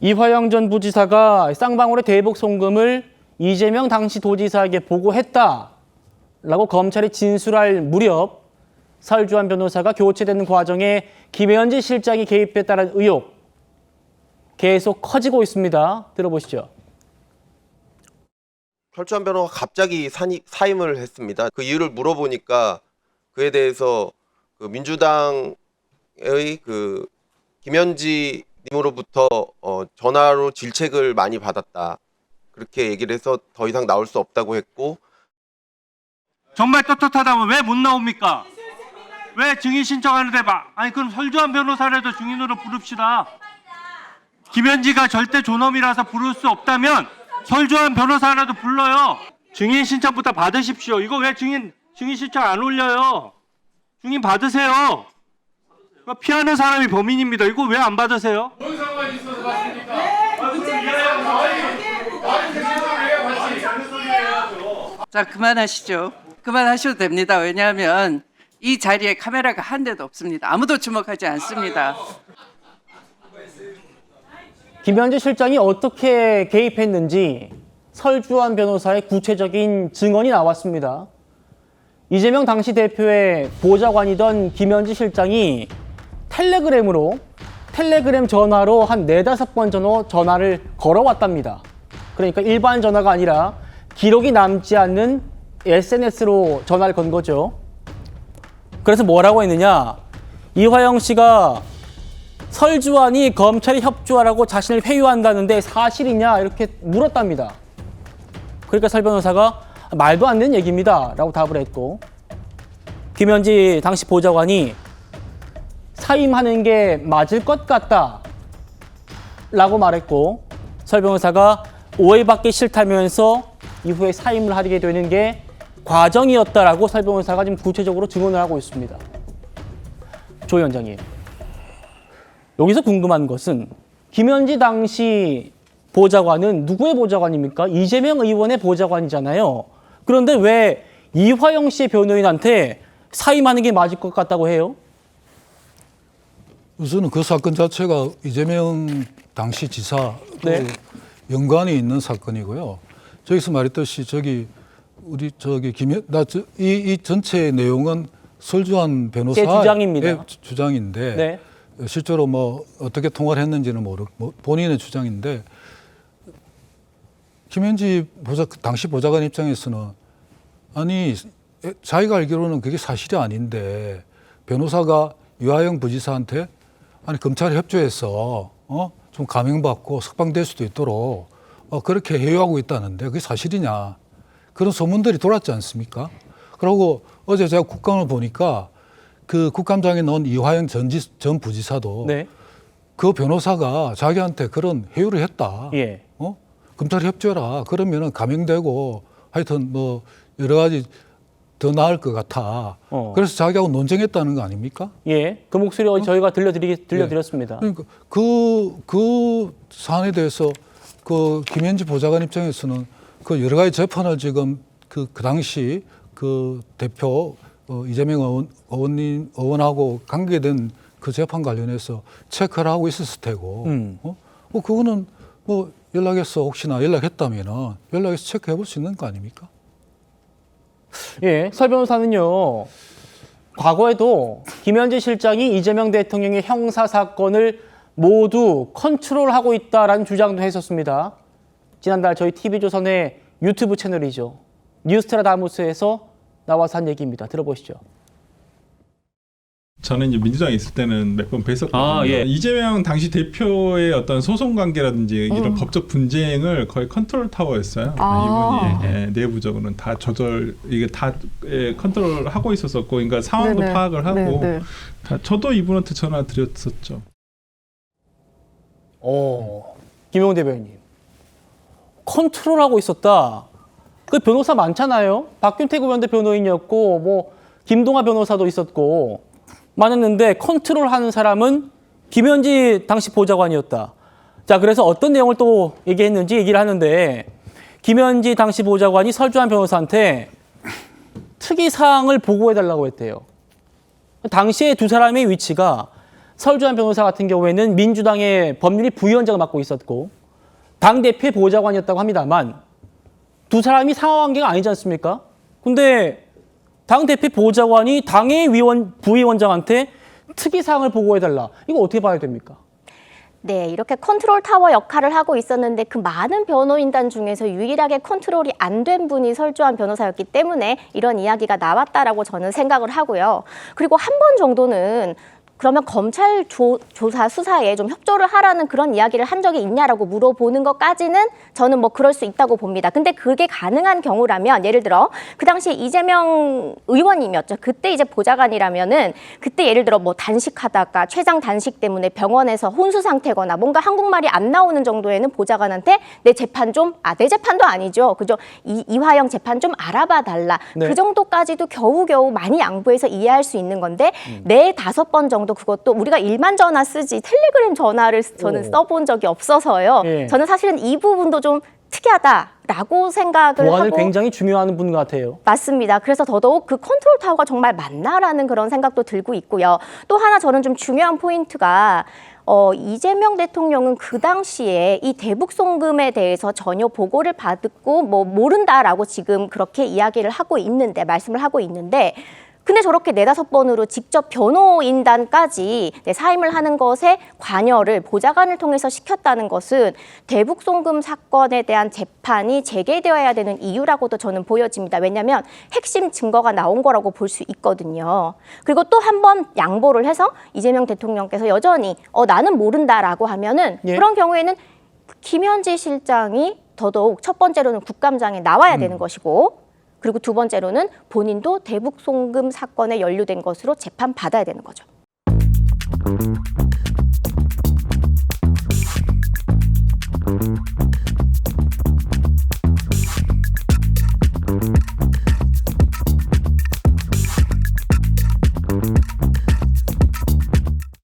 이화영 전 부지사가 쌍방울의 대북 송금을 이재명 당시 도지사에게 보고했다라고 검찰이 진술할 무렵 설주환 변호사가 교체되는 과정에 김현지 실장이 개입했다는 의혹 계속 커지고 있습니다. 들어보시죠. 설주환 변호사가 갑자기 사임을 했습니다. 그 이유를 물어보니까 그에 대해서 그 민주당의 그 김현지 님으로부터 전화로 질책을 많이 받았다. 그렇게 얘기를 해서 더 이상 나올 수 없다고 했고. 정말 떳떳하다면 왜 못 나옵니까? 왜 증인 신청하는데 아니 그럼 설주환 변호사라도 증인으로 부릅시다. 김현지가 절대 존엄이라서 부를 수 없다면 설주환 변호사라도 불러요. 증인 신청부터 받으십시오. 이거 왜 증인 신청 안 올려요? 증인 받으세요. 피하는 사람이 범인입니다. 이거 왜 안 받으세요? 뭔 상관이 있어서 받습니까? 자, 그만하시죠. 그만하셔도 됩니다. 왜냐하면 이 자리에 카메라가 한 대도 없습니다. 아무도 주목하지 않습니다. 김현지 실장이 어떻게 개입했는지 설주환 변호사의 구체적인 증언이 나왔습니다. 이재명 당시 대표의 보좌관이던 김현지 실장이 텔레그램 전화로 한 4-5번 전화를 걸어왔답니다. 그러니까 일반 전화가 아니라 기록이 남지 않는 SNS로 전화를 건 거죠. 그래서 뭐라고 했느냐? 이화영 씨가 설주환이 검찰에 협조하라고 자신을 회유한다는데 사실이냐? 이렇게 물었답니다. 그러니까 설 변호사가 말도 안 되는 얘기입니다. 라고 답을 했고, 김현지 당시 보좌관이 사임하는 게 맞을 것 같다 라고 말했고, 설 변호사가 오해받기 싫다면서 이후에 사임을 하게 되는 게 과정이었다라고 설 변호사가 지금 구체적으로 증언을 하고 있습니다. 조 위원장님, 여기서 궁금한 것은 김현지 당시 보좌관은 누구의 보좌관입니까? 이재명 의원의 보좌관이잖아요. 그런데 왜 이화영 씨의 변호인한테 사임하는 게 맞을 것 같다고 해요? 우선은 그 사건 자체가 이재명 당시 지사 네. 연관이 있는 사건이고요. 저기서 말했듯이 이 전체 내용은 설주환 변호사의 주장입니다. 주장인데 네. 실제로 뭐 어떻게 통화를 했는지는 모르고 본인의 주장인데, 김현지 당시 보좌관 입장에서는 아니 자기가 알기로는 그게 사실이 아닌데 변호사가 이화영 부지사한테 아니 검찰에 협조해서 좀 감형받고 석방될 수도 있도록 그렇게 회유하고 있다는데 그게 사실이냐, 그런 소문들이 돌았지 않습니까? 그리고 어제 제가 국감을 보니까 그 국감장에 넣은 이화영 전 부지사도 네. 그 변호사가 자기한테 그런 회유를 했다. 예. 검찰에 협조해라. 그러면은 감형되고 하여튼 뭐 여러 가지 더 나을 것 같아. 그래서 자기하고 논쟁했다는 거 아닙니까? 예. 그 목소리 저희가 들려드렸습니다. 그러니까 그 사안에 대해서 그 김현지 보좌관 입장에서는 그 여러 가지 재판을 지금 그 당시 그 대표 이재명 의원하고 관계된 그 재판 관련해서 체크를 하고 있었을 테고, 뭐 그거는 뭐 연락해서 혹시나 연락했다면은 연락해서 체크해 볼 수 있는 거 아닙니까? 예, 설 변호사는요, 과거에도 김현지 실장이 이재명 대통령의 형사 사건을 모두 컨트롤하고 있다라는 주장도 했었습니다. 지난달 저희 TV조선의 유튜브 채널이죠. 뉴스트라다무스에서 나와서 한 얘기입니다. 들어보시죠. 저는 이제 민주당에 있을 때는 몇 번 뵀었거든요. 예. 이재명 당시 대표의 어떤 소송 관계라든지 이런 법적 분쟁을 거의 컨트롤 타워였어요. 이분이 내부적으로는 다 이게 다 컨트롤하고 있었었고, 그러니까 상황도 네네. 파악을 하고. 네네. 저도 이분한테 전화 드렸었죠. 김용 대변인, 컨트롤하고 있었다. 그 변호사 많잖아요. 박균택 의원도 변호인이었고, 뭐 김동아 변호사도 있었고 많았는데 컨트롤하는 사람은 김현지 당시 보좌관이었다. 자, 그래서 어떤 내용을 또 얘기했는지 얘기를 하는데, 김현지 당시 보좌관이 설주환 변호사한테 특이사항을 보고해달라고 했대요. 당시에 두 사람의 위치가 설주환 변호사 같은 경우에는 민주당의 법률위 부위원장을 맡고 있었고 당대표의 보좌관이었다고 합니다만 두 사람이 상하관계가 아니지 않습니까? 근데 당대표 보좌관이 당의 부위원장한테 특이사항을 보고해달라. 이거 어떻게 봐야 됩니까? 네, 이렇게 컨트롤 타워 역할을 하고 있었는데 그 많은 변호인단 중에서 유일하게 컨트롤이 안 된 분이 설주환 변호사였기 때문에 이런 이야기가 나왔다라고 저는 생각을 하고요. 그리고 한 번 정도는 그러면 검찰 조사 수사에 좀 협조를 하라는 그런 이야기를 한 적이 있냐라고 물어보는 것까지는 저는 뭐 그럴 수 있다고 봅니다. 근데 그게 가능한 경우라면 예를 들어 그 당시에 이재명 의원님이었죠. 그때 이제 보좌관이라면은 그때 예를 들어 뭐 단식하다가 췌장 단식 때문에 병원에서 혼수 상태거나 뭔가 한국말이 안 나오는 정도에는 보좌관한테 내 재판 좀 내 재판도 아니죠. 그죠? 이화영 재판 좀 알아봐 달라. 네. 그 정도까지도 겨우겨우 많이 양보해서 이해할 수 있는 건데 4-5번 정도 그것도 우리가 일반 전화 쓰지 텔레그램 전화를 저는 써본 적이 없어서요. 예. 저는 사실은 이 부분도 좀 특이하다라고 생각을 보안을 하고 굉장히 중요한 분 같아요. 맞습니다. 그래서 더더욱 그 컨트롤 타워가 정말 맞나라는 그런 생각도 들고 있고요. 또 하나 저는 좀 중요한 포인트가 이재명 대통령은 그 당시에 이 대북 송금에 대해서 전혀 보고를 받고 뭐 모른다라고 지금 그렇게 이야기를 하고 있는데 말씀을 하고 있는데 근데 저렇게 4-5번으로 직접 변호인단까지 사임을 하는 것에 관여를 보좌관을 통해서 시켰다는 것은 대북 송금 사건에 대한 재판이 재개되어야 되는 이유라고도 저는 보여집니다. 왜냐하면 핵심 증거가 나온 거라고 볼 수 있거든요. 그리고 또 한 번 양보를 해서 이재명 대통령께서 여전히 나는 모른다라고 하면은 예. 그런 경우에는 김현지 실장이 더더욱 첫 번째로는 국감장에 나와야 되는 것이고 그리고 두 번째로는 본인도 대북 송금 사건에 연루된 것으로 재판받아야 되는 거죠.